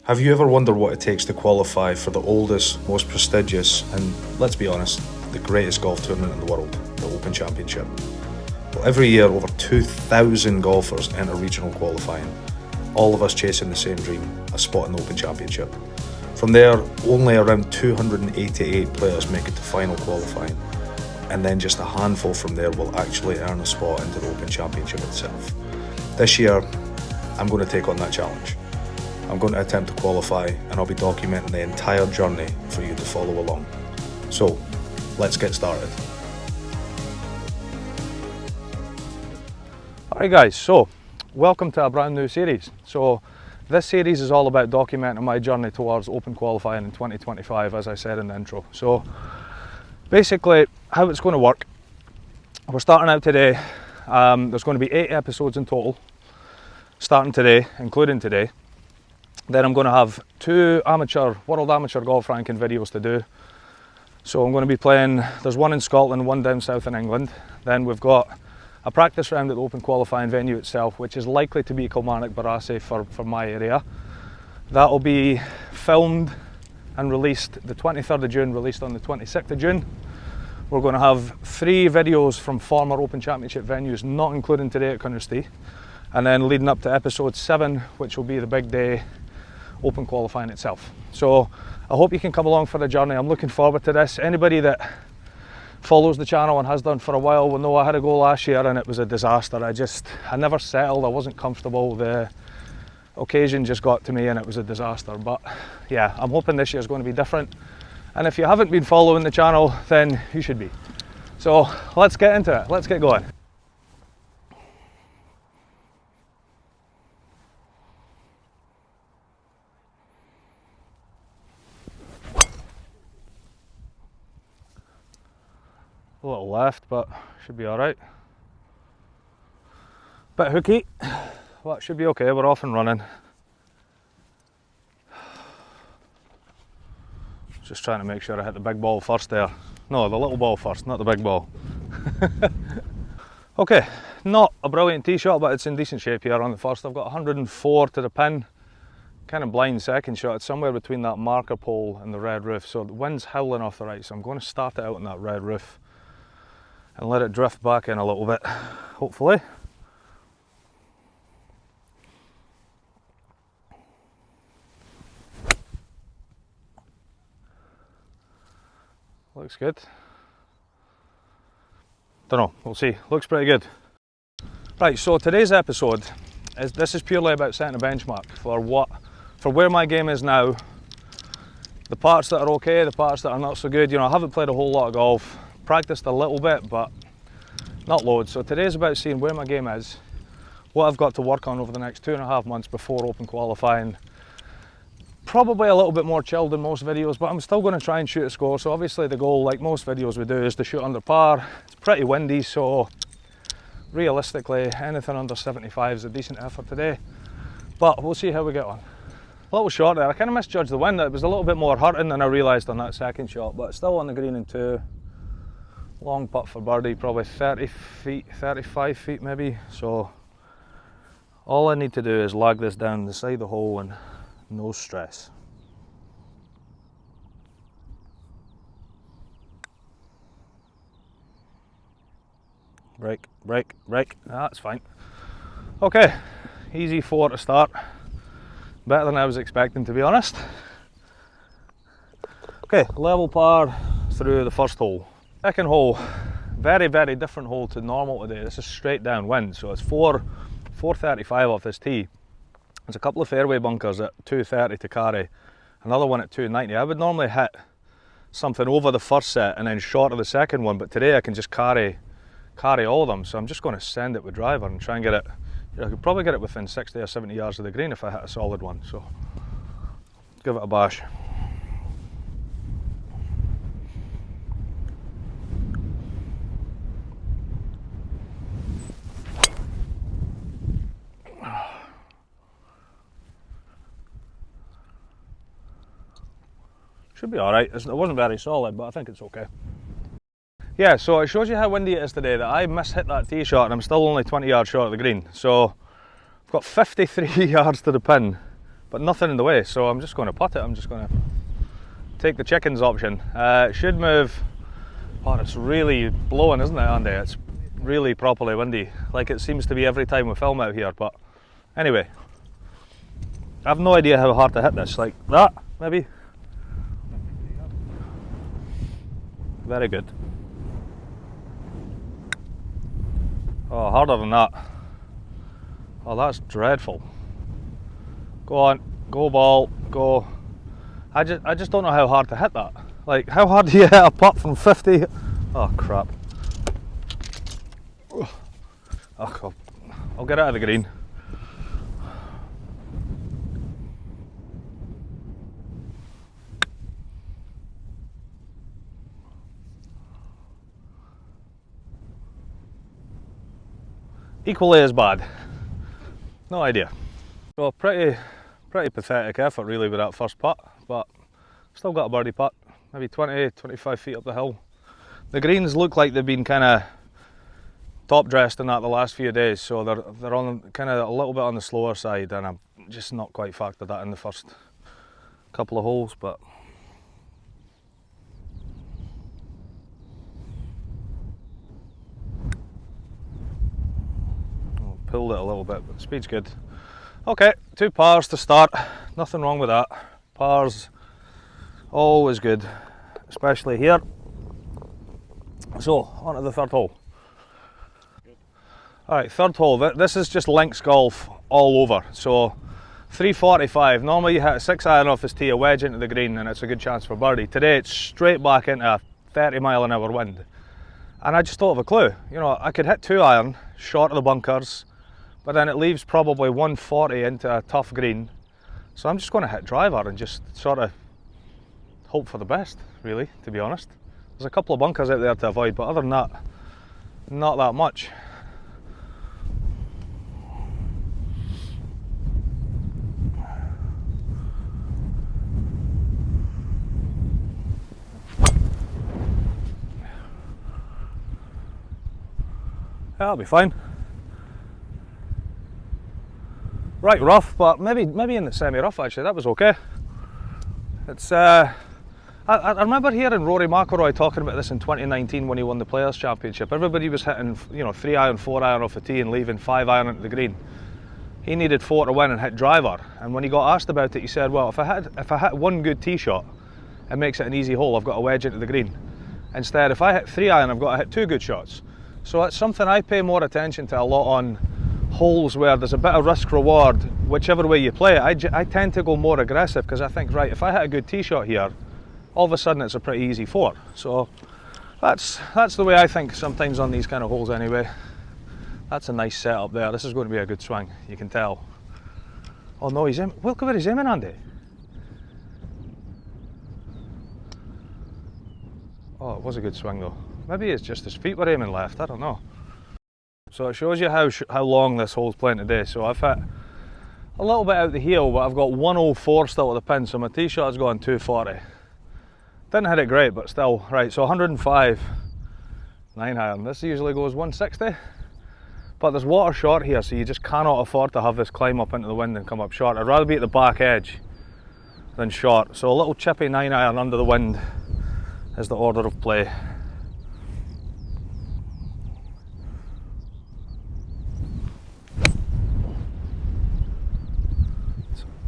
Have you ever wondered what it takes to qualify for the oldest, most prestigious, and let's be honest, the greatest golf tournament in the world, the Open Championship? Well, every year over 2,000 golfers enter regional qualifying, all of us chasing the same dream, a spot in the Open Championship. From there, only around 288 players make it to final qualifying, and then just a handful from there will actually earn a spot into the Open Championship itself. This year, I'm going to take on that challenge. I'm going to attempt to qualify, and I'll be documenting the entire journey for you to follow along. So, let's get started. Alright guys, so welcome to a brand new series. So this series is all about documenting my journey towards Open qualifying in 2025, as I said in the intro. So basically how it's going to work, we're starting out today. There's going to be 8 episodes in total, starting today, including today. Then I'm going to have 2 World Amateur Golf Ranking videos to do. So I'm going to be playing, there's one in Scotland, one down south in England. Then we've got a practice round at the Open qualifying venue itself, which is likely to be Kilmarnock Barassi for my area. That will be filmed and released the 23rd of June, released on the 26th of June. We're going to have 3 videos from former Open Championship venues, not including today at Cunnerstee. And then leading up to episode 7, which will be the big day, Open qualifying itself. So I hope you can come along for the journey. I'm looking forward to this. Anybody that follows the channel and has done for a while will know I had a go last year and it was a disaster. I never settled, I wasn't comfortable. The occasion just got to me and it was a disaster. But yeah, I'm hoping this year is going to be different. And if you haven't been following the channel, then you should be. So let's get into it, let's get going. A little left, but should be alright. Bit hooky, but should be okay, we're off and running. Just trying to make sure I hit the big ball first there. No, the little ball first, not the big ball. Okay, not a brilliant tee shot, but it's in decent shape here on the first. I've got 104 to the pin. Kind of blind second shot, it's somewhere between that marker pole and the red roof. So the wind's howling off the right, so I'm going to start it out on that red roof and let it drift back in a little bit, hopefully. Looks good. Don't know, we'll see. Looks pretty good. Right, so today's episode is purely about setting a benchmark for where my game is now. The parts that are okay, the parts that are not so good. You know, I haven't played a whole lot of golf. Practiced a little bit, but not loads. So today's about seeing where my game is, what I've got to work on over the next 2.5 months before Open qualifying. Probably a little bit more chilled than most videos, but I'm still going to try and shoot a score. So obviously the goal, like most videos we do, is to shoot under par. It's pretty windy, so realistically anything under 75 is a decent effort today, but we'll see how we get on. A little short there, I kind of misjudged the wind. It was a little bit more hurting than I realised on that second shot, but still on the green in 2. Long putt for birdie, probably 30 feet, 35 feet maybe. So all I need to do is lag this down the side of the hole and no stress. Break, break, break. That's fine. Okay, easy 4 to start. Better than I was expecting, to be honest. Okay, level par through the first hole. Second hole, very, very different hole to normal today. This is straight downwind, so it's 435 off this tee. There's a couple of fairway bunkers at 230 to carry, another one at 290. I would normally hit something over the first set and then short of the second one, but today I can just carry all of them. So I'm just going to send it with driver and try and get it. I could probably get it within 60 or 70 yards of the green if I hit a solid one. So give it a bash. Should be alright. It wasn't very solid, but I think it's okay. Yeah, so it shows you how windy it is today that I mishit that tee shot and I'm still only 20 yards short of the green. So I've got 53 yards to the pin, but nothing in the way, so I'm just going to putt it. I'm just going to take the chickens option. It should move. Oh, it's really blowing, isn't it, Andy? It's really properly windy, like it seems to be every time we film out here. But anyway, I have no idea how hard to hit this. Like that, maybe. Very good. Oh, harder than that. Oh, that's dreadful. Go on, go ball, go. I just don't know how hard to hit that. Like, how hard do you hit a putt from 50? Oh crap. Oh, I'll get out of the green. Equally as bad. No idea. So pretty pathetic effort really with that first putt, but still got a birdie putt, maybe 20-25 feet up the hill. The greens look like they've been kind of top dressed in that the last few days, so they're on kind of a little bit on the slower side, and I'm just not quite factored that in the first couple of holes, but pulled it a little bit, but the speed's good. Okay, 2 pars to start, nothing wrong with that. Pars, always good, especially here. So, on to the third hole. Alright, third hole, this is just links golf all over. So, 345, normally you hit a 6-iron off his tee, a wedge into the green, and it's a good chance for birdie. Today it's straight back into a 30-mile-an-hour wind. And I just thought of a clue. You know, I could hit 2-iron, short of the bunkers, but then it leaves probably 140 into a tough green. So I'm just going to hit driver and just sort of hope for the best, really, to be honest. There's a couple of bunkers out there to avoid, but other than that, not that much. Yeah, that'll be fine. Right rough, but maybe in the semi-rough actually, that was okay. It's I remember hearing Rory McIlroy talking about this in 2019 when he won the Players' Championship. Everybody was hitting, you know, 3-iron, 4-iron off the tee and leaving 5-iron into the green. He needed 4 to win and hit driver. And when he got asked about it, he said, "Well, if I hit one good tee shot, it makes it an easy hole. I've got a wedge into the green. Instead, if I hit 3-iron, I've got to hit 2 good shots." So it's something I pay more attention to a lot on holes where there's a bit of risk reward, whichever way you play it. I tend to go more aggressive because I think, right, if I hit a good tee shot here, all of a sudden it's a pretty easy 4. So that's the way I think sometimes on these kind of holes anyway. That's a nice setup there. This is going to be a good swing, you can tell. Oh no, he's aiming. Look where he's aiming, Andy. Oh, it was a good swing though. Maybe it's just his feet were aiming left, I don't know. So it shows you how long this hole's playing today. So I've hit a little bit out the heel, but I've got 104 still at the pin, so my tee shot's gone 240. Didn't hit it great, but still. Right, so 105, 9-iron. This usually goes 160, but there's water short here, so you just cannot afford to have this climb up into the wind and come up short. I'd rather be at the back edge than short. So a little chippy 9-iron under the wind is the order of play.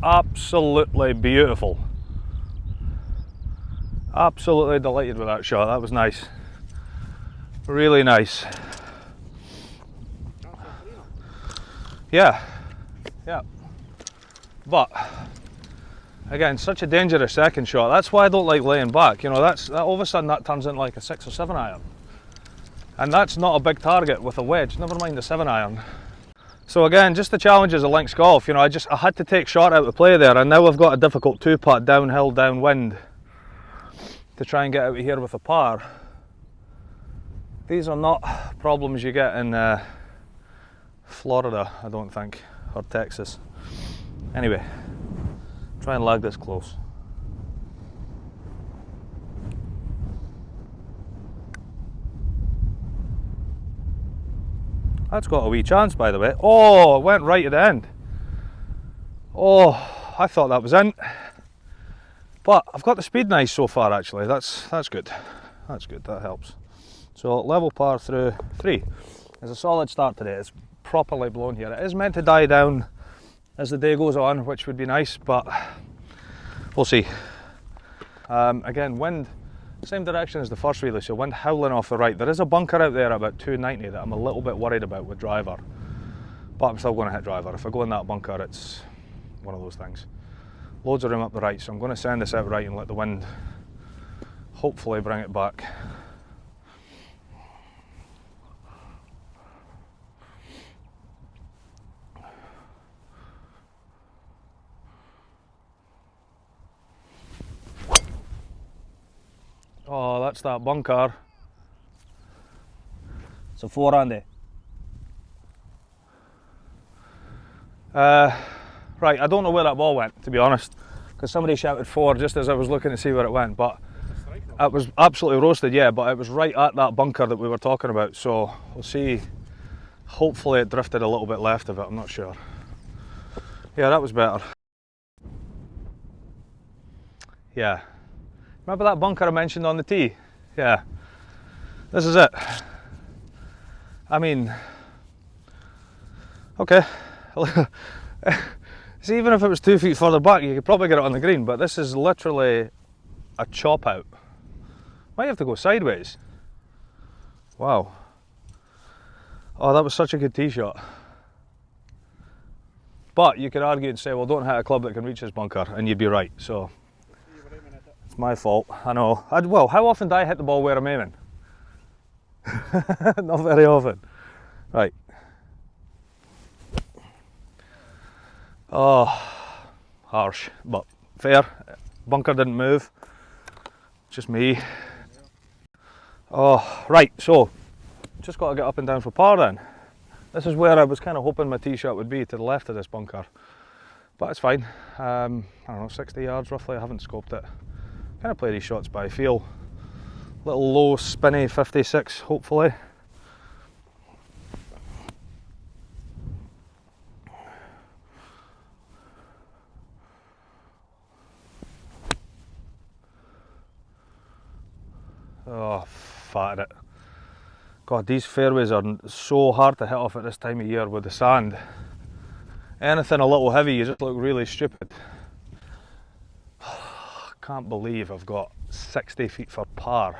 Absolutely beautiful. Absolutely delighted with that shot. That was nice. Really nice. Yeah. But again, such a dangerous second shot. That's why I don't like laying back. You know, that all of a sudden that turns into like a 6 or 7-iron. And that's not a big target with a wedge, never mind the 7-iron. So again, just the challenges of links golf. You know, I had to take shot out of play there, and now I've got a difficult 2-putt downhill, downwind to try and get out of here with a par. These are not problems you get in Florida, I don't think, or Texas. Anyway, try and lag this close. That's got a wee chance, by the way. Oh, it went right at the end. Oh, I thought that was in, but I've got the speed nice so far actually. That's good. That's good, that helps. So level par through 3 is a solid start today. It's properly blown here. It is meant to die down as the day goes on, which would be nice, but we'll see. Again, wind, same direction as the first really, so wind howling off the right. There is a bunker out there at about 290 that I'm a little bit worried about with driver, but I'm still going to hit driver. If I go in that bunker, it's one of those things. Loads of room up the right, so I'm going to send this out right and let the wind hopefully bring it back. Oh, that's that bunker. It's a 4 Andy. Right, I don't know where that ball went, to be honest, because somebody shouted 4 just as I was looking to see where it went, but it was absolutely roasted, yeah, but it was right at that bunker that we were talking about, so we'll see. Hopefully it drifted a little bit left of it, I'm not sure. Yeah, that was better. Yeah. Remember that bunker I mentioned on the tee? Yeah. This is it. I mean, okay. See, even if it was 2 feet further back, you could probably get it on the green, but this is literally a chop out. Might have to go sideways. Wow. Oh, that was such a good tee shot. But you could argue and say, well, don't hit a club that can reach this bunker, and you'd be right, so. It's my fault, I know. Well, how often do I hit the ball where I'm aiming? Not very often. Right. Oh, harsh, but fair. Bunker didn't move. Just me. Oh, right, so just got to get up and down for par then. This is where I was kind of hoping my tee shot would be, to the left of this bunker. But it's fine. I don't know, 60 yards roughly. I haven't scoped it. Kind of play these shots by feel. Little low, spinny 56, hopefully. Oh, fatted it. God, these fairways are so hard to hit off at this time of year with the sand. Anything a little heavy, you just look really stupid. Can't believe I've got 60 feet for par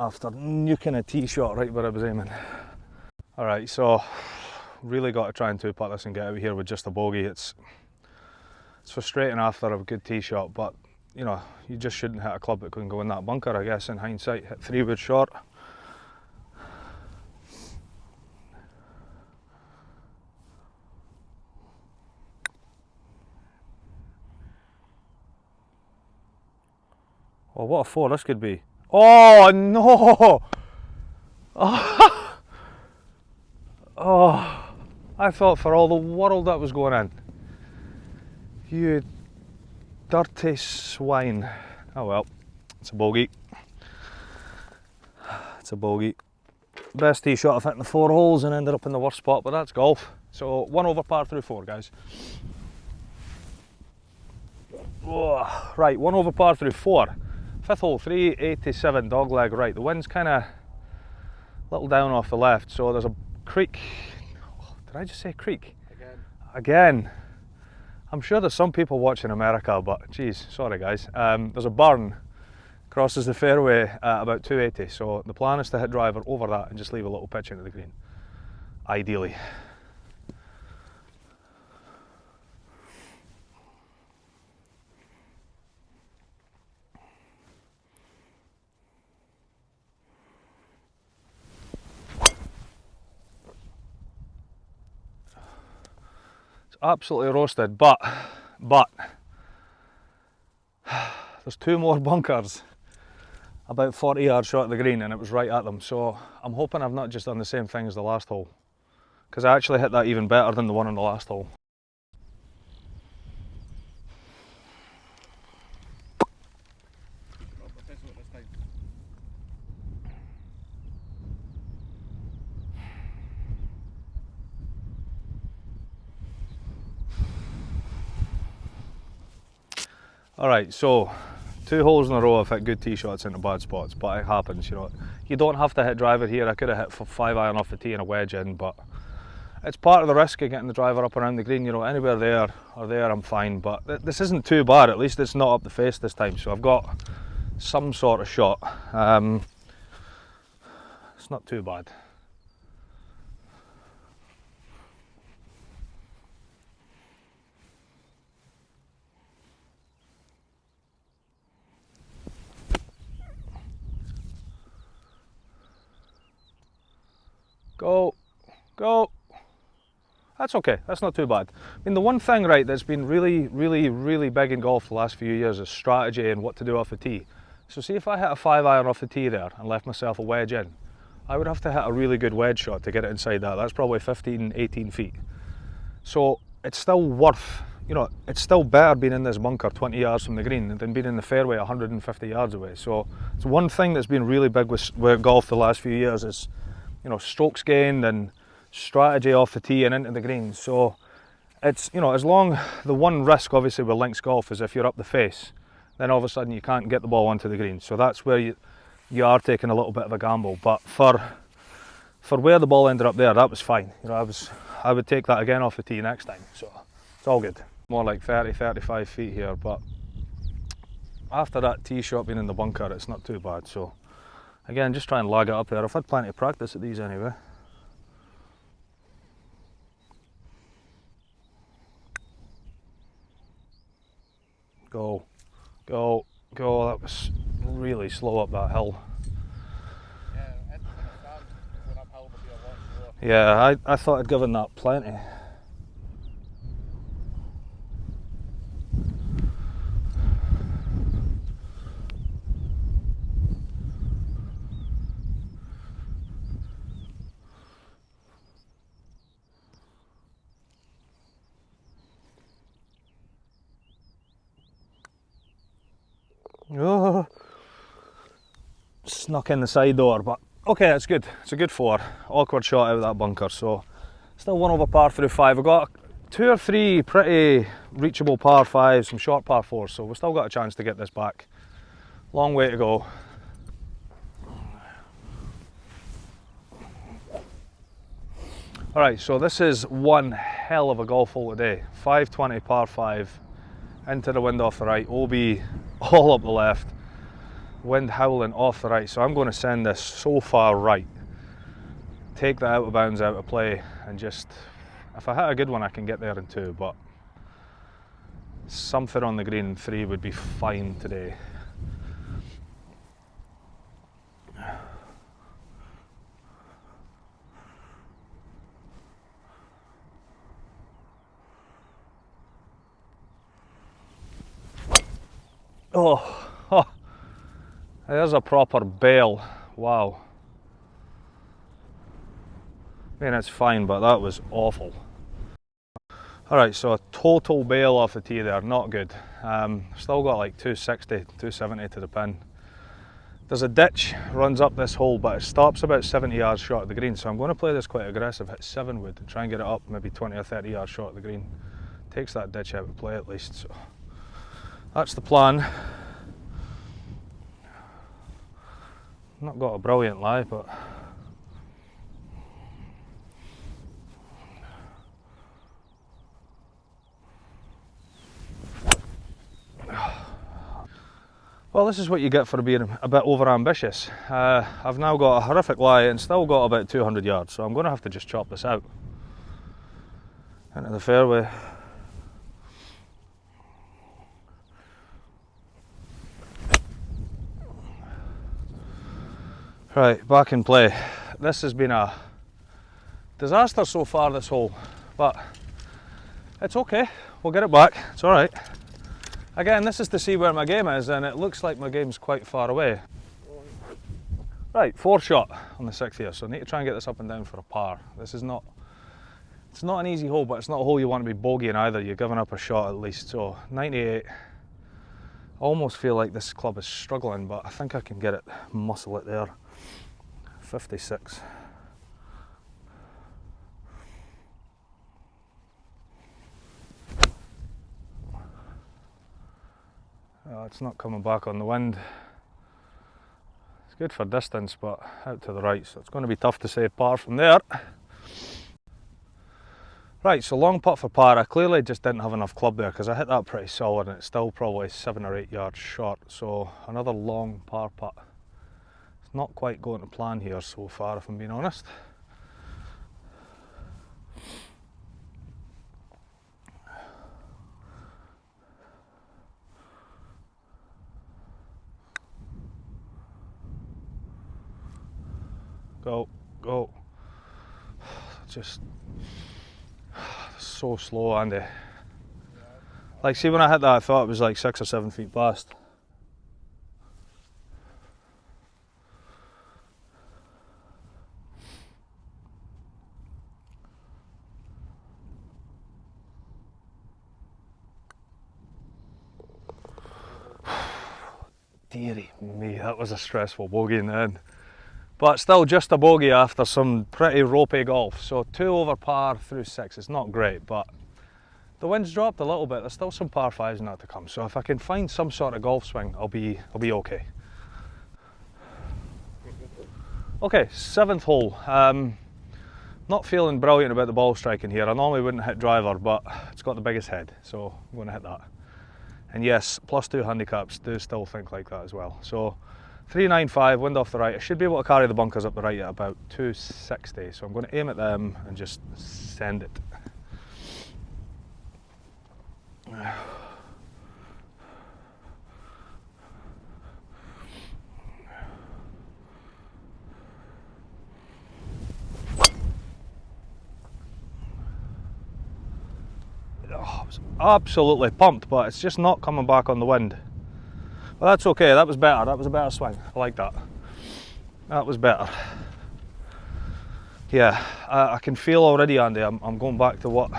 after nuking a tee shot right where I was aiming. Alright, so really got to try and 2-putt this and get out of here with just a bogey. It's frustrating after a good tee shot, but you know, you just shouldn't hit a club that can go in that bunker, I guess, in hindsight. Hit 3-wood short. Oh, what a 4 this could be. Oh, no! Oh, oh, I thought for all the world that was going in. You dirty swine. Oh well, it's a bogey. It's a bogey. Best tee shot I've hit in the 4 holes and ended up in the worst spot, but that's golf. So 1 over par through 4, guys. Oh, right, 1 over par through 4. 5th hole, 387 dogleg right. The wind's kind of a little down off the left, so there's a creek. Oh, did I just say creek? Again. I'm sure there's some people watching America, but geez, sorry guys. There's a burn, crosses the fairway at about 280, so the plan is to hit driver over that and just leave a little pitch into the green, ideally. Absolutely roasted, but there's 2 more bunkers about 40 yards short of the green and it was right at them, so I'm hoping I've not just done the same thing as the last hole, because I actually hit that even better than the one on the last hole. Alright, so 2 holes in a row I've hit good tee shots into bad spots, but it happens, you know. You don't have to hit driver here. I could have hit 5-iron off the tee and a wedge in, but it's part of the risk of getting the driver up around the green. You know, anywhere there or there I'm fine, but this isn't too bad. At least it's not up the face this time, so I've got some sort of shot. It's not too bad. Go, go. That's okay, that's not too bad. I mean, the one thing, right, that's been really big in golf the last few years is strategy and what to do off the tee. So see if I hit a 5-iron off the tee there and left myself a wedge in, I would have to hit a really good wedge shot to get it inside that. That's probably 15, 18 feet. So it's still worth, you know, it's still better being in this bunker 20 yards from the green than being in the fairway 150 yards away. So it's one thing that's been really big with golf the last few years is, you know, strokes gained and strategy off the tee and into the green. So it's, you know, as long, the one risk obviously with links golf is if you're up the face, then all of a sudden you can't get the ball onto the green. So that's where you are taking a little bit of a gamble. But for where the ball ended up there, that was fine. You know, I would take that again off the tee next time. So it's all good. More like 30, 35 feet here, but after that tee shot being in the bunker, it's not too bad. So again, just try and lag it up there. I've had plenty of practice at these anyway. Go, go, go. That was really slow up that hill. Yeah, and when it stands, going uphill will be a lot slower. Yeah, I thought I'd given that plenty. Oh, snuck in the side door, but okay, it's good. It's a good 4. Awkward shot out of that bunker, so still 1 over par through 5. We've got 2 or 3 pretty reachable par 5s, some short par 4s, so we've still got a chance to get this back. Long way to go. Alright, so this is one hell of a golf hole today. 520 par 5, into the wind off the right, OB all up the left, wind howling off the right. So I'm going to send this so far right, take that out of bounds, out of play, and just, if I hit a good one I can get there in 2, but something on the green in 3 would be fine today. Oh, there's a proper bail. Wow. I mean, it's fine, but that was awful. Alright, so a total bail off the tee there, not good. Still got like 260, 270 to the pin. There's a ditch, runs up this hole, but it stops about 70 yards short of the green, so I'm going to play this quite aggressive, hit 7 wood, and try and get it up maybe 20 or 30 yards short of the green. Takes that ditch out of play at least, so that's the plan. Not got a brilliant lie, but well, this is what you get for being a bit over ambitious. I've now got a horrific lie and still got about 200 yards, so I'm going to have to just chop this out into the fairway. Right, back in play. This has been a disaster so far, this hole, but it's okay, we'll get it back, it's alright. Again, this is to see where my game is, and it looks like my game's quite far away. Right, 4 shot on the 6th here, so I need to try and get this up and down for a par. This is not, it's not an easy hole, but it's not a hole you want to be bogeying either. You're giving up a shot at least, so 98. I almost feel like this club is struggling, but I think I can get it, muscle it there. 56. Oh, it's not coming back on the wind. It's good for distance, but out to the right, so it's going to be tough to say par from there. Right, so long putt for par. I clearly just didn't have enough club there because I hit that pretty solid and it's still probably 7 or 8 yards short. So another long par putt. It's not quite going to plan here so far, if I'm being honest. Go, go. Just so slow, Andy. Like, see, when I hit that, I thought it was like 6 or 7 feet past. Dearie me, that was a stressful bogey in the end. But still just a bogey after some pretty ropey golf. So 2 over par through 6. It's not great, but the wind's dropped a little bit. There's still some par 5s in that to come. So if I can find some sort of golf swing, I'll be okay. Okay, 7th hole. Not feeling brilliant about the ball striking here. I normally wouldn't hit driver, but it's got the biggest head, so I'm going to hit that. And yes, +2 handicaps do still think like that as well. So 395, wind off the right. I should be able to carry the bunkers up the right at about 260. So I'm going to aim at them and just send it. Oh, I was absolutely pumped, but it's just not coming back on the wind. Well, that's okay, that was better. That was a better swing. I like that. That was better. Yeah, I can feel already, Andy, I'm going back to what...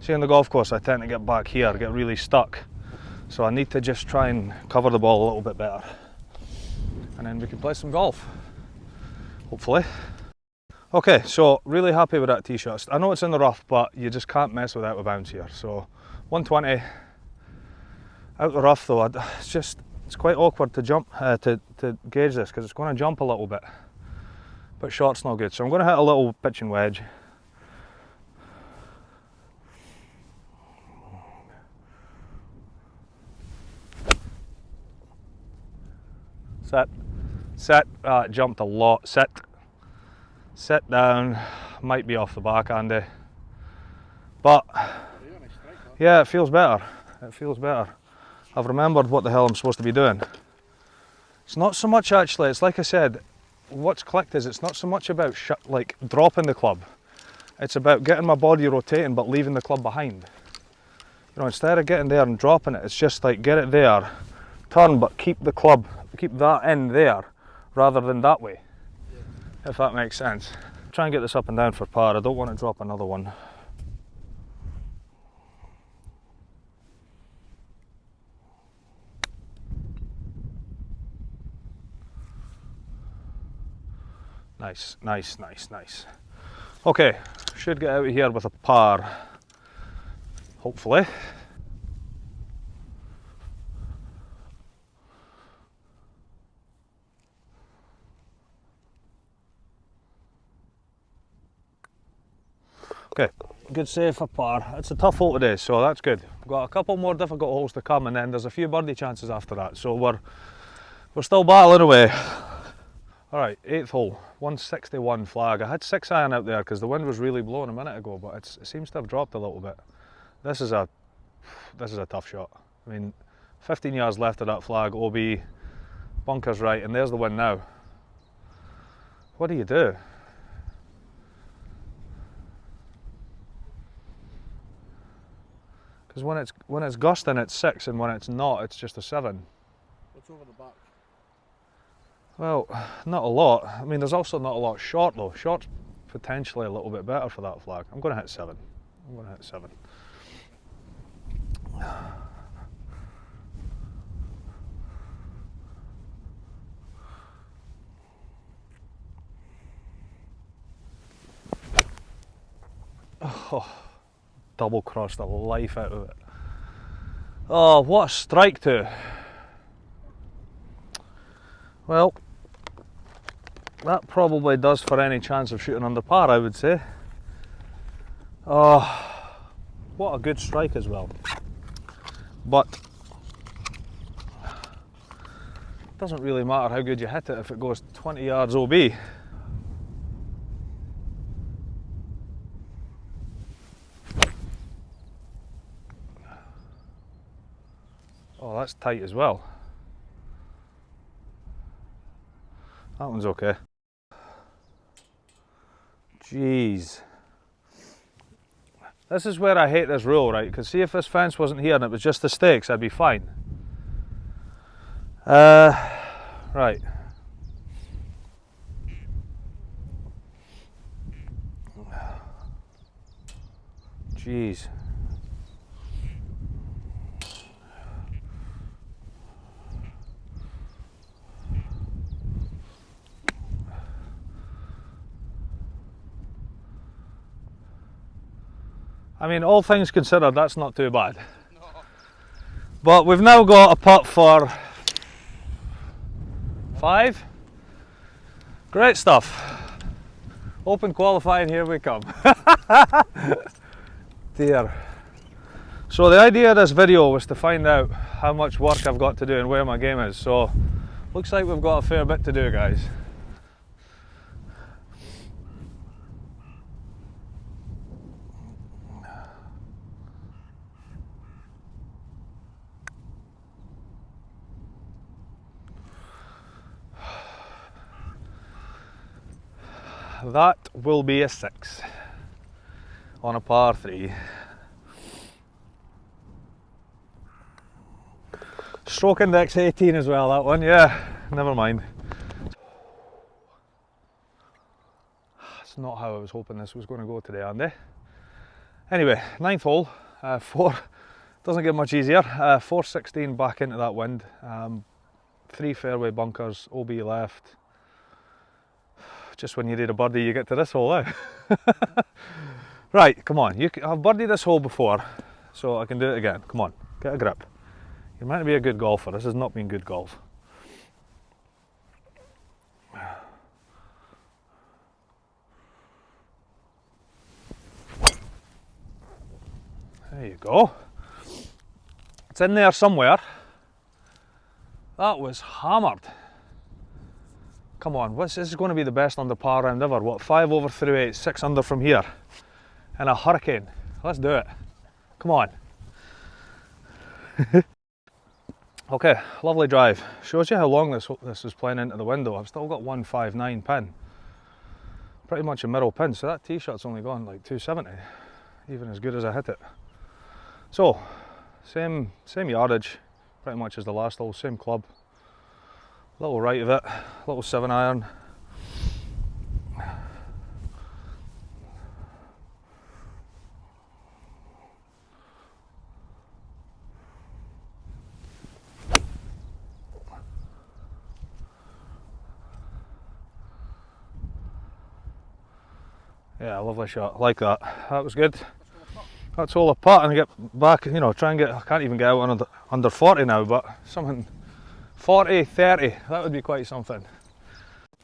See, on the golf course, I tend to get back here, get really stuck. So I need to just try and cover the ball a little bit better. And then we can play some golf, hopefully. Okay, so really happy with that tee shot. I know it's in the rough, but you just can't mess with out of bounds here. So 120, out the rough though, it's quite awkward to jump, to gauge this because it's going to jump a little bit. But short's no good, so I'm going to hit a little pitching wedge. Sit, it jumped a lot, sit down, might be off the back, Andy. But, yeah, it feels better, I've remembered what the hell I'm supposed to be doing. It's not so much actually, it's like I said, what's clicked is it's not so much about like dropping the club. It's about getting my body rotating but leaving the club behind. You know, instead of getting there and dropping it, it's just like get it there, turn but keep the club, keep that end there rather than that way. If that makes sense. Try and get this up and down for par. I don't want to drop another one. Nice, nice, nice, nice. Okay, should get out of here with a par, hopefully. Okay, good save for par. It's a tough hole today, so that's good. We've got a couple more difficult holes to come and then there's a few birdie chances after that, so we're still battling away. Alright, 8th hole, 161 flag. I had 6 iron out there because the wind was really blowing a minute ago, but it seems to have dropped a little bit. This is a tough shot. I mean, 15 yards left of that flag, OB, bunkers right, and there's the wind now. What do you do? Because when it's gusting, it's 6, and when it's not, it's just a 7. What's over the back? Well, not a lot. I mean, there's also not a lot short though. Short's potentially a little bit better for that flag. I'm going to hit 7. I'm going to hit 7. Oh, double crossed the life out of it. Oh, what a strike to. Well, that probably does for any chance of shooting under par, I would say. Oh, what a good strike as well. But it doesn't really matter how good you hit it if it goes 20 yards OB. Oh, that's tight as well. That one's okay. Jeez. This is where I hate this rule, right? Because see, if this fence wasn't here and it was just the stakes, I'd be fine. Right. Jeez. I mean, all things considered, that's not too bad. No. But we've now got a putt for 5. Great stuff. Open qualifying, here we come. Dear. So the idea of this video was to find out how much work I've got to do and where my game is. So looks like we've got a fair bit to do, guys. That will be a 6 on a par 3. Stroke index 18 as well, that one, yeah, never mind. That's not how I was hoping this was going to go today, Andy. Anyway, 9th hole, 4, doesn't get much easier. 416 back into that wind, 3 fairway bunkers, OB left. Just when you need a birdie, you get to this hole, eh? Right, come on. I've birdied this hole before, so I can do it again. Come on, get a grip. You're meant to be a good golfer. This has not been good golf. There you go. It's in there somewhere. That was hammered. Come on, this is going to be the best under par round ever. What, 5 over through 8, 6 under from here. And a hurricane. Let's do it. Come on. Okay, lovely drive. Shows you how long this is playing into the window. I've still got 159 pin. Pretty much a middle pin, so that tee shot's only gone like 270. Even as good as I hit it. So, same yardage, pretty much as the last hole, same club. Little right of it, little 7-iron. Yeah, lovely shot, like that. That was good. That's all a putt, and I get back, you know, try and get, I can't even get out under 40 now, but something 40, 30, that would be quite something.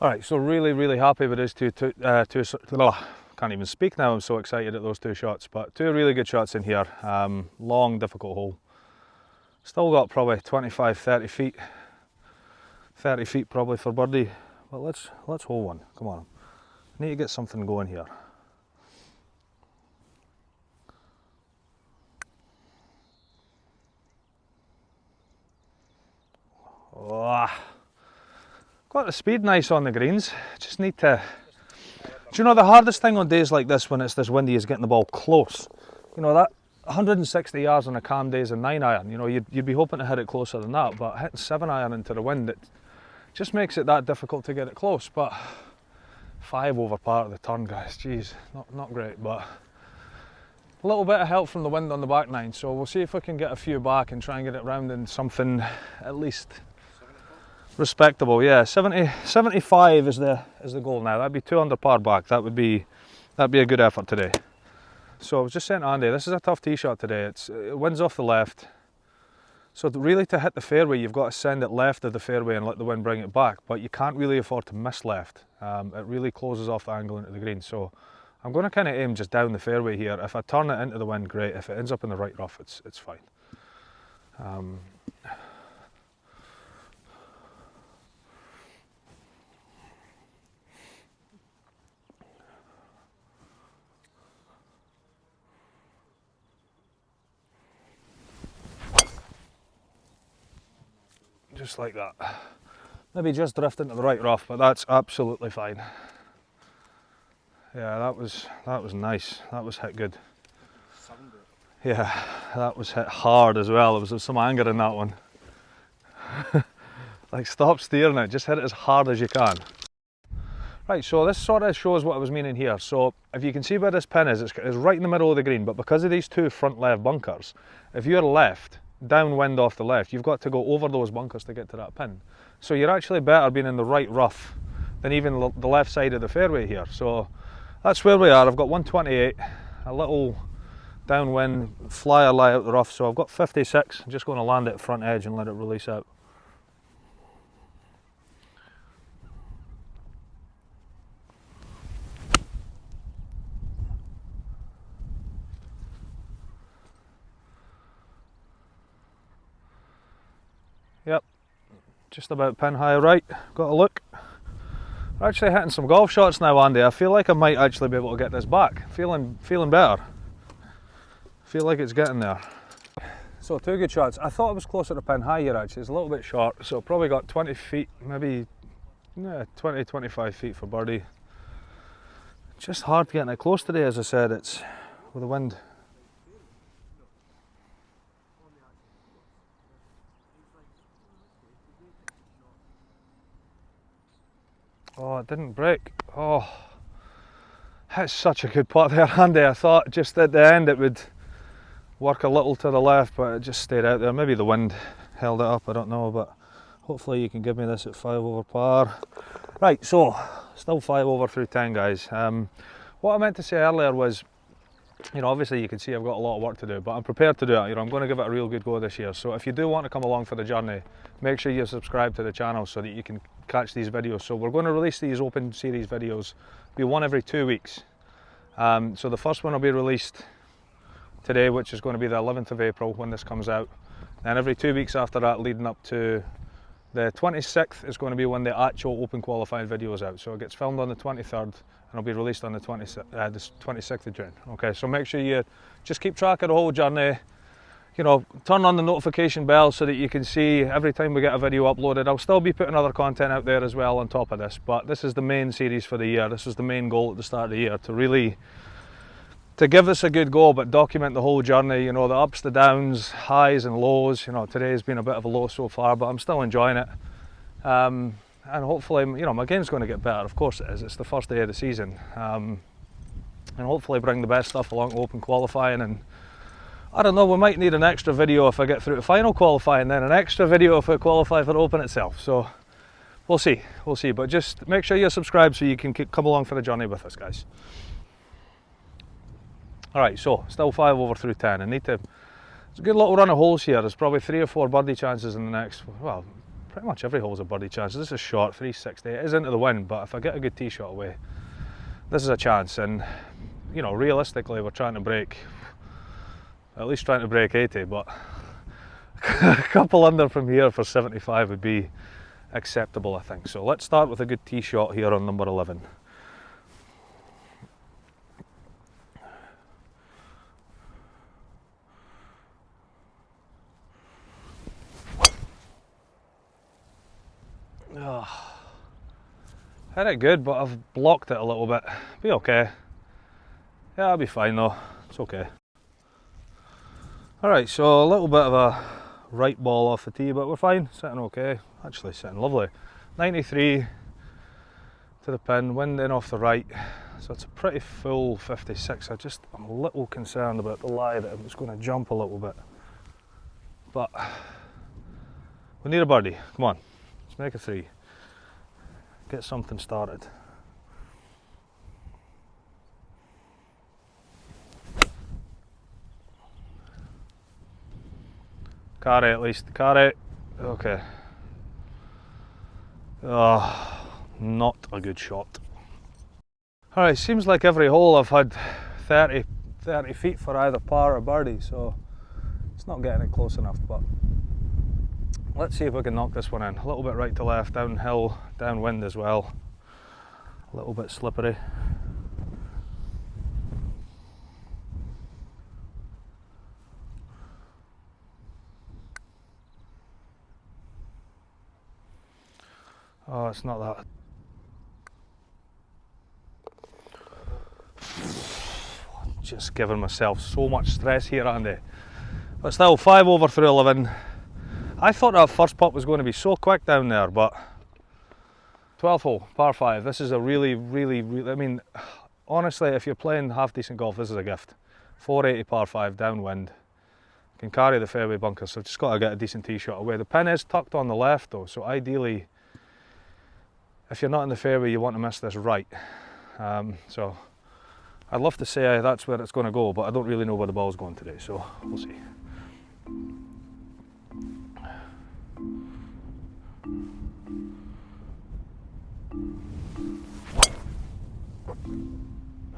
Alright, so really happy with those two, can't even speak now, I'm so excited at those 2 shots, but 2 really good shots in here. Long, difficult hole. Still got probably 25, 30 feet. 30 feet probably for birdie, but let's hole one, come on. Need to get something going here. Oh, got the speed nice on the greens, just need to... Do you know the hardest thing on days like this when it's this windy is getting the ball close. You know, that 160 yards on a calm day is a 9-iron, you know, you'd be hoping to hit it closer than that, but hitting 7-iron into the wind, it just makes it that difficult to get it close. But 5 over par at the turn, guys, jeez, not great, but a little bit of help from the wind on the back 9, so we'll see if we can get a few back and try and get it round in something at least respectable. Yeah, 75 is the goal now. That'd be 2 under par back. That'd be a good effort today. So I was just saying to Andy, this is a tough tee shot today. It winds off the left. So really to hit the fairway, you've got to send it left of the fairway and let the wind bring it back, but you can't really afford to miss left. It really closes off the angle into the green. So I'm going to kind of aim just down the fairway here. If I turn it into the wind, great. If it ends up in the right rough, it's fine. Just like that. Maybe just drift into the right rough, but that's absolutely fine. Yeah, that was nice. That was hit good. Yeah, that was hit hard as well. There was some anger in that one. Like, stop steering it, just hit it as hard as you can. Right, so this sort of shows what I was meaning here. So if you can see where this pin is, it's right in the middle of the green, but because of these two front left bunkers, if you're left, downwind off the left, you've got to go over those bunkers to get to that pin. So you're actually better being in the right rough than even the left side of the fairway here. So that's where we are. I've got 128, a little downwind flyer lie out the rough, so I've got 56. I'm just going to land it at front edge and let it release out. Yep, just about pin high right, got a look. We're actually hitting some golf shots now, Andy. I feel like I might actually be able to get this back. Feeling better. Feel like it's getting there. So 2 good shots. I thought it was closer to pin high here actually. It's a little bit short, so probably got 20 feet, maybe 20, 25 feet for birdie. Just hard getting it close today, as I said. It's with the wind. Oh, it didn't break. Oh, that's such a good putt there, Andy. I thought just at the end it would work a little to the left, but it just stayed out there. Maybe the wind held it up, I don't know, but hopefully you can give me this at 5 over par. Right, so still 5 over through 10, guys. What I meant to say earlier was, you know, obviously you can see I've got a lot of work to do, but I'm prepared to do it. You know, I'm going to give it a real good go this year. So if you do want to come along for the journey, make sure you subscribe to the channel so that you can catch these videos. So we're going to release these Open Series videos, be one every 2 weeks. So the first one will be released today, which is going to be the 11th of April when this comes out. Then every 2 weeks after that, leading up to the 26th, is going to be when the actual Open qualifying video is out. So it gets filmed on the 23rd and it'll be released on the 26th of June. Okay, so make sure you just keep track of the whole journey. You know, turn on the notification bell so that you can see every time we get a video uploaded. I'll still be putting other content out there as well on top of this, but this is the main series for the year. This was the main goal at the start of the year, to really give this a good go, but document the whole journey, you know, the ups, the downs, highs and lows. You know, today's been a bit of a low so far, but I'm still enjoying it. And hopefully, you know, my game's going to get better. Of course it is. It's the first day of the season. And hopefully bring the best stuff along to Open qualifying. And I don't know, we might need an extra video if I get through to final qualifying, then an extra video if I qualify for Open itself. So we'll see. But just make sure you're subscribed so you can come along for the journey with us, guys. Alright, so still 5 over through 10. I need to, it's a good little run of holes here. There's probably 3 or 4 birdie chances in the next, well, pretty much every hole's a birdie chance. This is short, 360. It is into the wind, but if I get a good tee shot away, this is a chance. And, you know, realistically, we're trying to break, at least trying to break 80, but a couple under from here for 75 would be acceptable, I think. So let's start with a good tee shot here on number 11. Oh, hit it good, but I've blocked it a little bit. Be okay. Yeah, I'll be fine though. It's okay. Alright, so a little bit of a right ball off the tee, but we're fine. Sitting okay. Actually sitting lovely. 93 to the pin, wind in off the right. So it's a pretty full 56. I'm a little concerned about the lie that it's going to jump a little bit. But we need a birdie. Come on. Let's make a 3. Get something started. Carry at least. Carry. Okay. Oh, not a good shot. Alright, seems like every hole I've had 30 feet for either par or birdie, so it's not getting it close enough, but let's see if we can knock this one in. A little bit right to left, downhill, downwind as well. A little bit slippery. Oh, it's not that. Just giving myself so much stress here, Andy. But still, 5 over through 11. I thought that first putt was going to be so quick down there, but 12th hole, par 5. This is a really, I mean, honestly, if you're playing half decent golf, this is a gift. 480 par 5, downwind. Can carry the fairway bunker, so just got to get a decent tee shot away. The pin is tucked on the left though, so ideally, if you're not in the fairway, you want to miss this right. So I'd love to say that's where it's going to go, but I don't really know where the ball's going today, so we'll see.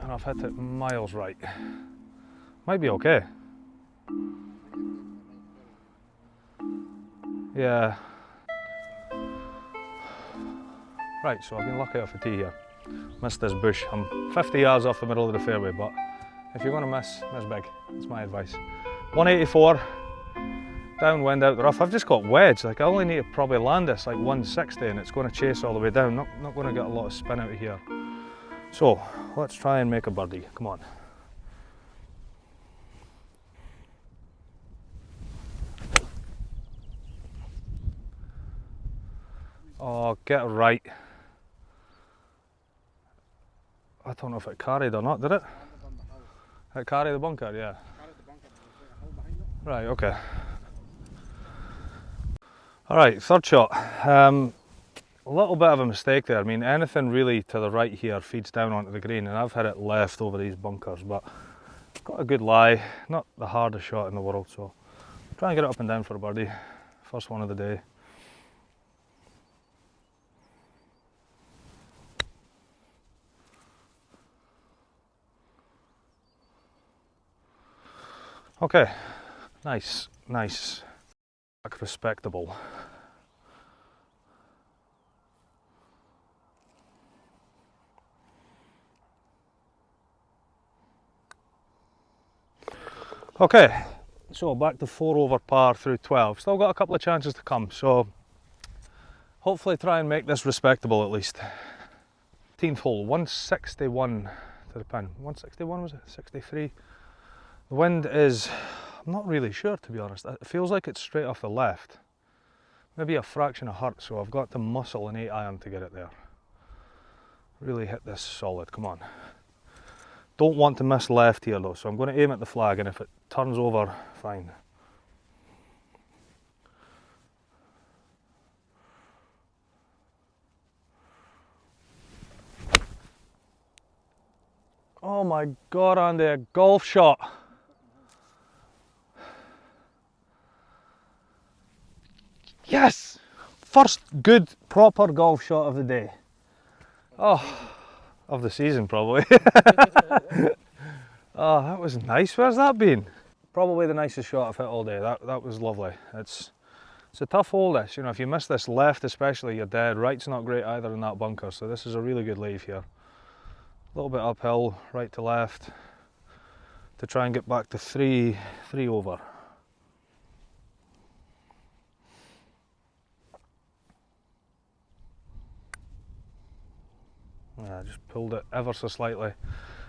And I've hit it miles right. Might be okay. Yeah. Right, so I've been lucky off the tee here. Missed this bush. I'm 50 yards off the middle of the fairway, but if you're going to miss big. That's my advice. 184, downwind out the rough. I've just got wedge. Like I only need to probably land this like 160, and it's going to chase all the way down. Not going to get a lot of spin out of here. So let's try and make a birdie. Come on. Oh, get it right. I don't know if it carried or not, did it? It carried the bunker, yeah. Right, okay. Alright, third shot. A little bit of a mistake there. I mean, anything really to the right here feeds down onto the green, and I've hit it left over these bunkers, but got a good lie. Not the hardest shot in the world, so try and get it up and down for a birdie. First one of the day. Okay, nice. Like respectable. Okay, so back to 4 over par through 12. Still got a couple of chances to come, so hopefully try and make this respectable at least. 18th hole, 161 to the pin. 161 was it? 63? The wind is, I'm not really sure to be honest. It feels like it's straight off the left. Maybe a fraction of hurt, so I've got to muscle an 8 iron to get it there. Really hit this solid, come on. Don't want to miss left here though, so I'm going to aim at the flag, and if it turns over, fine. Oh my God, Andy, a golf shot. Yes! First good, proper golf shot of the day. Oh, of the season probably. Oh, that was nice. Where's that been? Probably the nicest shot I've hit all day. That was lovely. It's a tough hole this. You know, if you miss this left especially, you're dead. Right's not great either in that bunker, so this is a really good leave here. A little bit uphill, right to left, to try and get back to three over. Yeah, I just pulled it ever so slightly.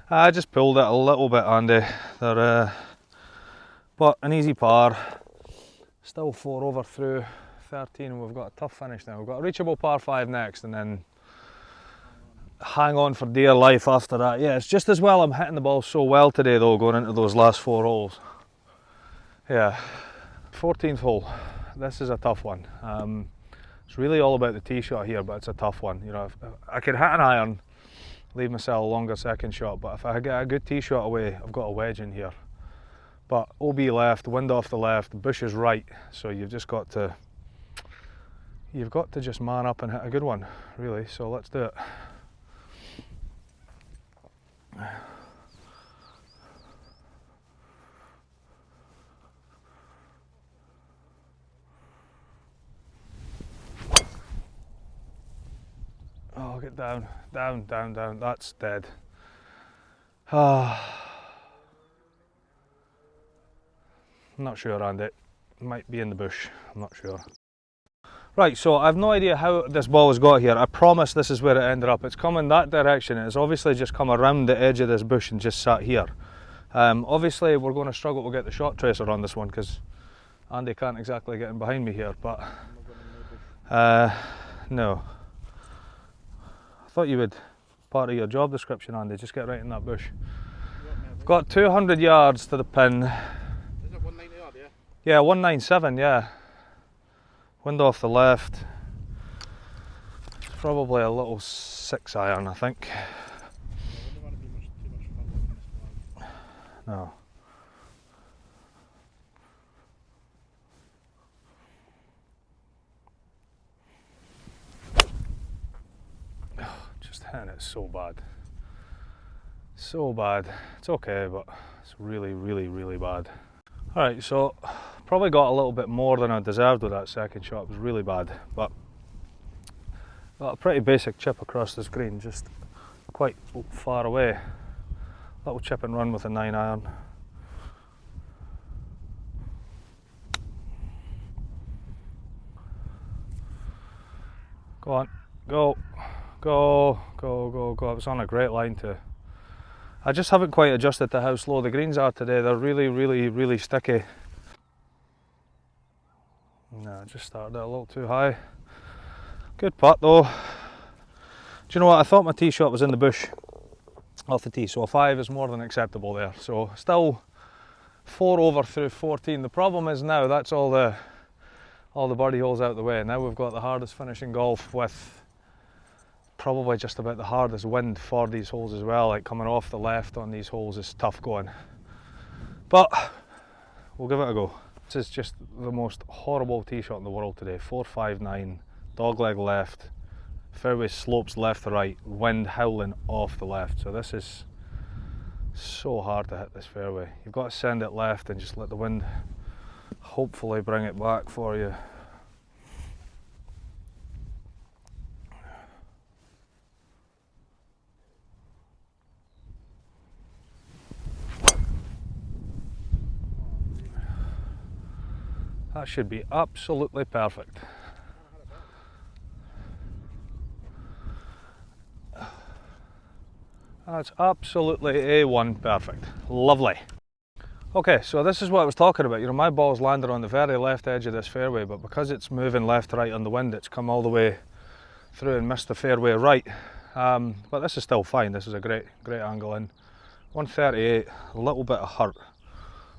I just pulled it a little bit, Andy. But an easy par. Still 4 over through 13, and we've got a tough finish now. We've got a reachable par 5 next, and then hang on for dear life after that. Yeah, it's just as well I'm hitting the ball so well today though, going into those last 4 holes. Yeah, 14th hole. This is a tough one. It's really all about the tee shot here, but it's a tough one. You know, if I could hit an iron, leave myself a longer second shot, but if I get a good tee shot away, I've got a wedge in here. But OB left, wind off the left, bush is right, so you've got to just man up and hit a good one, really. So let's do it. Oh, get down, down, down, down. That's dead. I'm not sure, Andy. Might be in the bush. I'm not sure. Right, so I've no idea how this ball has got here. I promise this is where it ended up. It's come in that direction. It's obviously just come around the edge of this bush and just sat here. Obviously, we're going to struggle to get the shot tracer on this one because Andy can't exactly get in behind me here. But no. I thought you would, part of your job description, Andy, just get right in that bush. I've got 200 yards to the pin. Is it 190 odd, yeah? Yeah, 197, yeah. Wind off the left. It's probably a little 6-iron, I think. I wouldn't want to be too much fun with this flag. No. Just hitting it so bad. So bad. It's okay, but it's really, really, really bad. Alright, so probably got a little bit more than I deserved with that second shot. It was really bad, but got a pretty basic chip across this green, just quite far away. Little chip and run with a 9-iron. Go on, go, go, go, go, go. It was on a great line too. I just haven't quite adjusted to how slow the greens are today. They're really, really, really sticky. No, I just started it a little too high. Good putt though. Do you know what? I thought my tee shot was in the bush off the tee, so a 5 is more than acceptable there. So still 4 over through 14. The problem is now that's all the birdie holes out the way. Now we've got the hardest finish in golf with probably just about the hardest wind for these holes as well. Like coming off the left on these holes is tough going. But we'll give it a go. This is just the most horrible tee shot in the world today. 459, dogleg left, fairway slopes left to right, wind howling off the left. So this is so hard to hit this fairway. You've got to send it left and just let the wind hopefully bring it back for you. That should be absolutely perfect. That's absolutely A1 perfect. Lovely. Okay, so this is what I was talking about. You know, my ball's landed on the very left edge of this fairway, but because it's moving left to right on the wind, it's come all the way through and missed the fairway right. But this is still fine. This is a great angle in. 138, a little bit of hurt.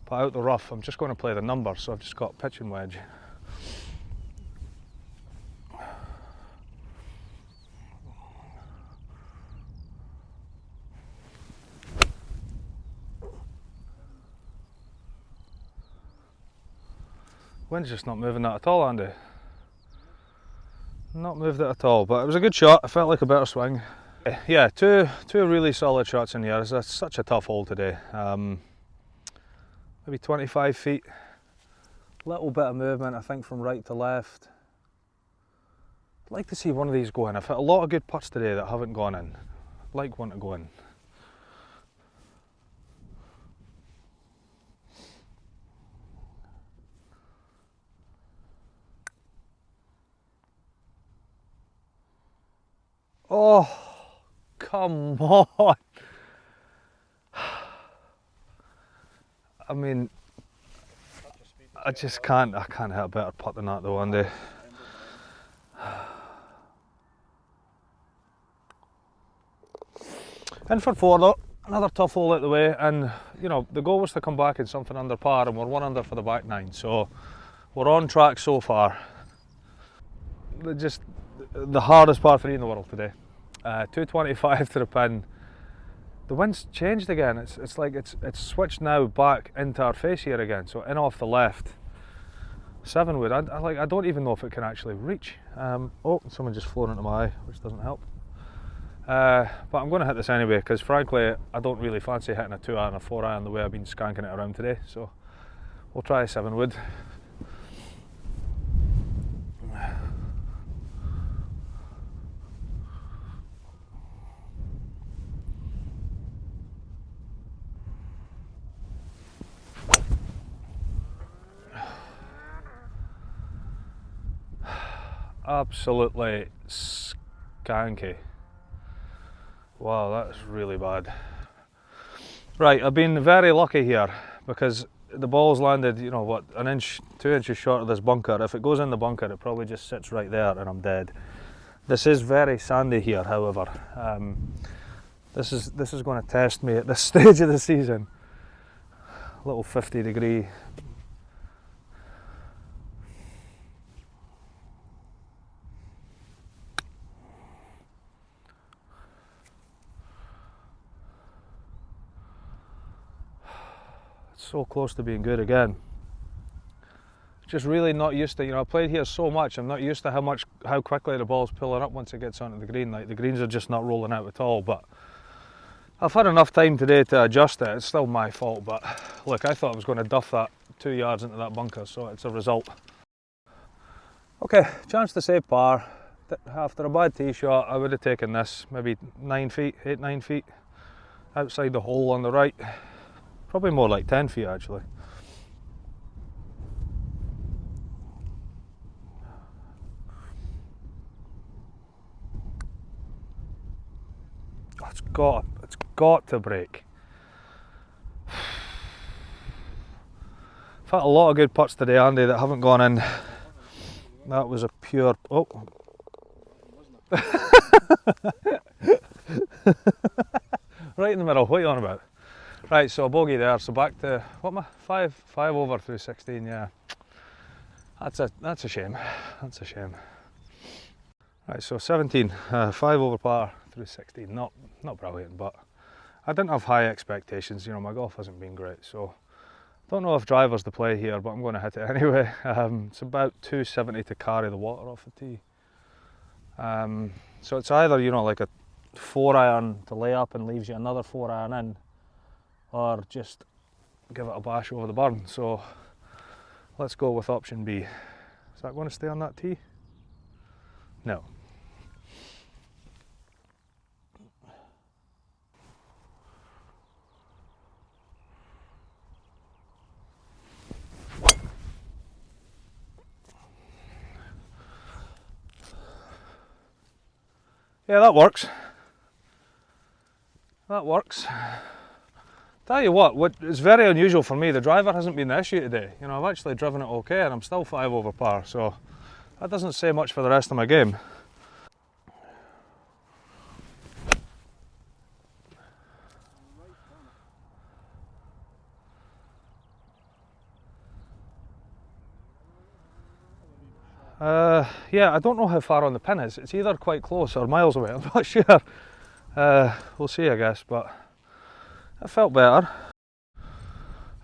But out the rough, I'm just going to play the number, so I've just got pitching wedge. Wind's just not moving that at all, Andy. Not moved it at all, but it was a good shot. I felt like a better swing. Yeah, two really solid shots in here. It's such a tough hole today. Maybe 25 feet. Little bit of movement, I think, from right to left. I'd like to see one of these go in. I've hit a lot of good putts today that haven't gone in. I'd like one to go in. Oh, come on. I mean, I just can't hit a better putt than that though, Andy. In for 4 though, another tough hole out the way, and you know, the goal was to come back in something under par, and we're 1 under for the back 9, so we're on track so far. Just the hardest par 3 in the world today. 225 to the pin. the wind's changed again. It's like it's switched now back into our face here again. So in off the left, 7 wood. I don't even know if it can actually reach. Oh, someone just flew into my eye, which doesn't help. But I'm going to hit this anyway, because frankly I don't really fancy hitting a 2-iron or 4-iron the way I've been skanking it around today. So we'll try 7 wood. Absolutely skanky. Wow, that's really bad. Right, I've been very lucky here because the ball's landed, you know what, 1 inch, 2 inches short of this bunker. If it goes in the bunker, it probably just sits right there and I'm dead. This is very sandy here, however. This is going to test me at this stage of the season. A little 50-degree. So close to being good again. Just really not used to, you know, I played here so much, I'm not used to how quickly the ball's pulling up once it gets onto the green. Like, the greens are just not rolling out at all, but I've had enough time today to adjust it. It's still my fault, but look, I thought I was going to duff that 2 yards into that bunker, so it's a result. Okay, chance to save par. After a bad tee shot, I would have taken this maybe 9 feet, 8-9 feet outside the hole on the right. Probably more like 10 feet actually. Oh, it's got to break. I've had a lot of good putts today, Andy, that haven't gone in. That was a pure, oh. Right in the middle, what are you on about? Right, so a bogey there, so back to, what am I, 5 over through 16, yeah. That's a shame, that's a shame. Right, so 17, 5 over par through 16, not brilliant, but I didn't have high expectations, you know, my golf hasn't been great, so don't know if driver's the play here, but I'm going to hit it anyway. It's about 270 to carry the water off the tee. So it's either, you know, like a 4-iron to lay up and leaves you another 4-iron in, or just give it a bash over the burn. So let's go with option B. Is that going to stay on that tee? No. Yeah, that works. That works. Tell you what is very unusual for me, the driver hasn't been the issue today. You know, I've actually driven it okay and I'm still 5 over par, so that doesn't say much for the rest of my game. Yeah, I don't know how far on the pin is. It's either quite close or miles away, I'm not sure. We'll see, I guess, but it felt better.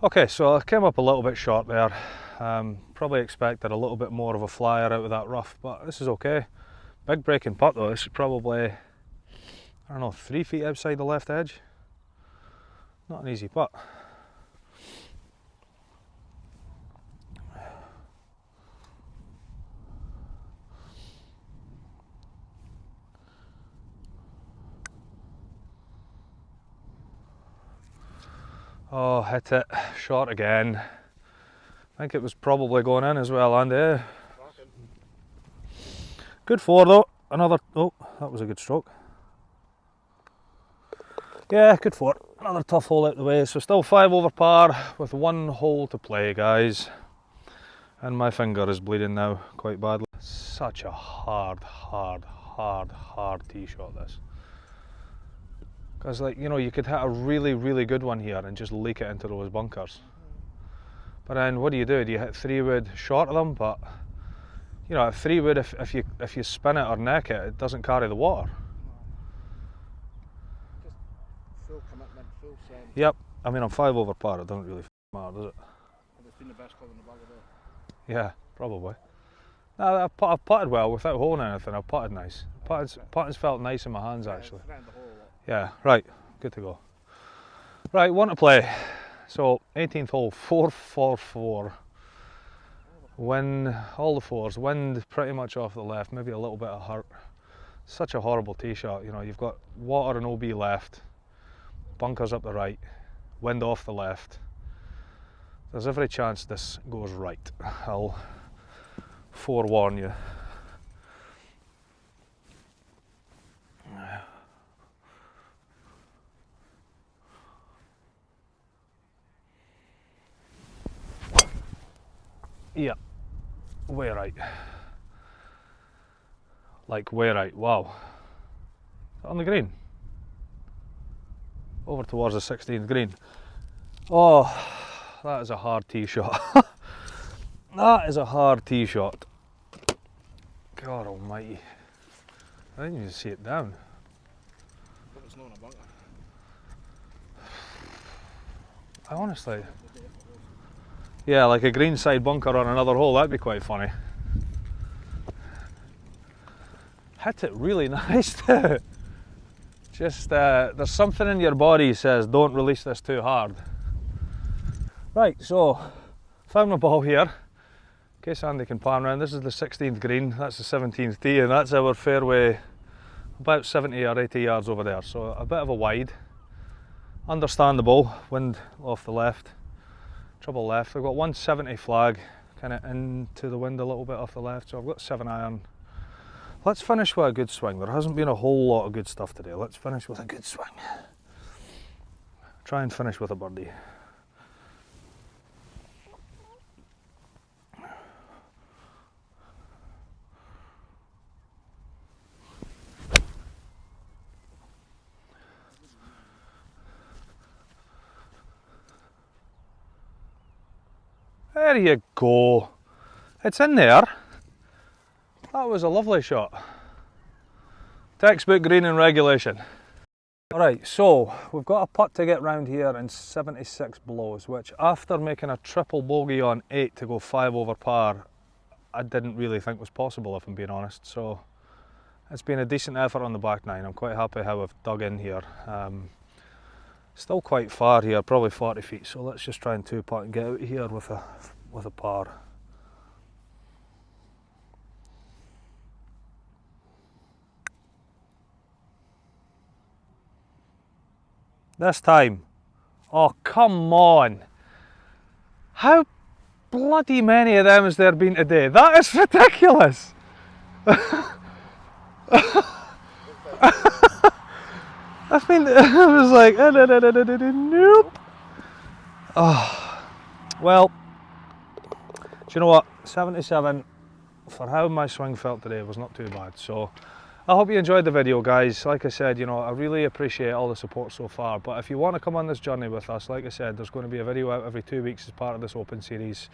Okay, so I came up a little bit short there. Probably expected a little bit more of a flyer out of that rough, but this is okay. Big breaking putt though. This is probably, I don't know, 3 feet outside the left edge. Not an easy putt. Oh, hit it short again. I think it was probably going in as well, Andy. Good 4 though. Another, oh, that was a good stroke. Yeah, good 4. Another tough hole out the way. So still 5 over par with 1 hole to play, guys. And my finger is bleeding now quite badly. Such a hard tee shot this. Because, like, you know, you could hit a really good one here and just leak it into those bunkers. But then what do? You hit 3 wood short of them? But you know, at 3 wood, if you spin it or neck it, it doesn't carry the water. Just full commit. Yep. I mean, I'm 5 over par. It doesn't really matter, does it? It's been the best club in the bag of it. Yeah, probably. No, I've putted well without holding anything. I've putted nice. Putting's felt nice in my hands actually. It's round the hole a lot. Yeah, right. Good to go. Right, one to play. So 18th hole, 4-4-4. Wind, all the fours. Wind pretty much off the left. Maybe a little bit of hurt. Such a horrible tee shot. You know, you've got water and OB left, bunkers up the right, wind off the left. There's every chance this goes right. I'll forewarn you. Yeah, way right. Like way right. Wow. On the green. Over towards the 16th green. Oh, that is a hard tee shot. That is a hard tee shot. God almighty. I didn't even see it down. But it's not in a bunker. I honestly... Yeah, like a greenside bunker on another hole, that'd be quite funny. Hit it really nice too. Just, there's something in your body says don't release this too hard. Right, so found my ball here. In case Andy can pan around, this is the 16th green, that's the 17th tee, and that's our fairway about 70 or 80 yards over there. So a bit of a wide. Understandable, wind off the left, trouble left. I've got 170 flag, kind of into the wind a little bit off the left, so I've got 7 iron. Let's finish with a good swing. There hasn't been a whole lot of good stuff today. Let's finish with a good swing. Try and finish with a birdie. There you go. It's in there. That was a lovely shot. Textbook green in regulation. Alright, so we've got a putt to get round here in 76 blows, which after making a triple bogey on 8 to go 5 over par, I didn't really think was possible, if I'm being honest. So it's been a decent effort on the back nine. I'm quite happy how I've dug in here. Still quite far here, probably 40 feet, so let's just try and 2-putt and get out here with a par. This time, oh come on, how bloody many of them has there been today? That is ridiculous. I was like, nope. Oh, well, do you know what, 77 for how my swing felt today was not too bad. So I hope you enjoyed the video, guys. Like I said, you know, I really appreciate all the support so far, but if you want to come on this journey with us, like I said, there's going to be a video out every 2 weeks as part of this Open series.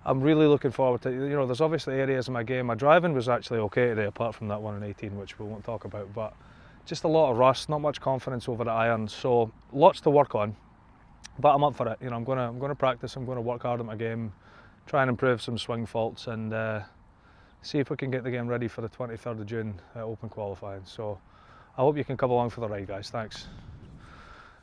I'm really looking forward to, you know, there's obviously areas in my game. My driving was actually okay today, apart from that one in 18, which we won't talk about, but just a lot of rust, not much confidence over the irons, so lots to work on, but I'm up for it. You know, I'm going to practice, I'm going to work hard at my game, try and improve some swing faults, and see if we can get the game ready for the 23rd of June Open qualifying. So I hope you can come along for the ride, guys. Thanks.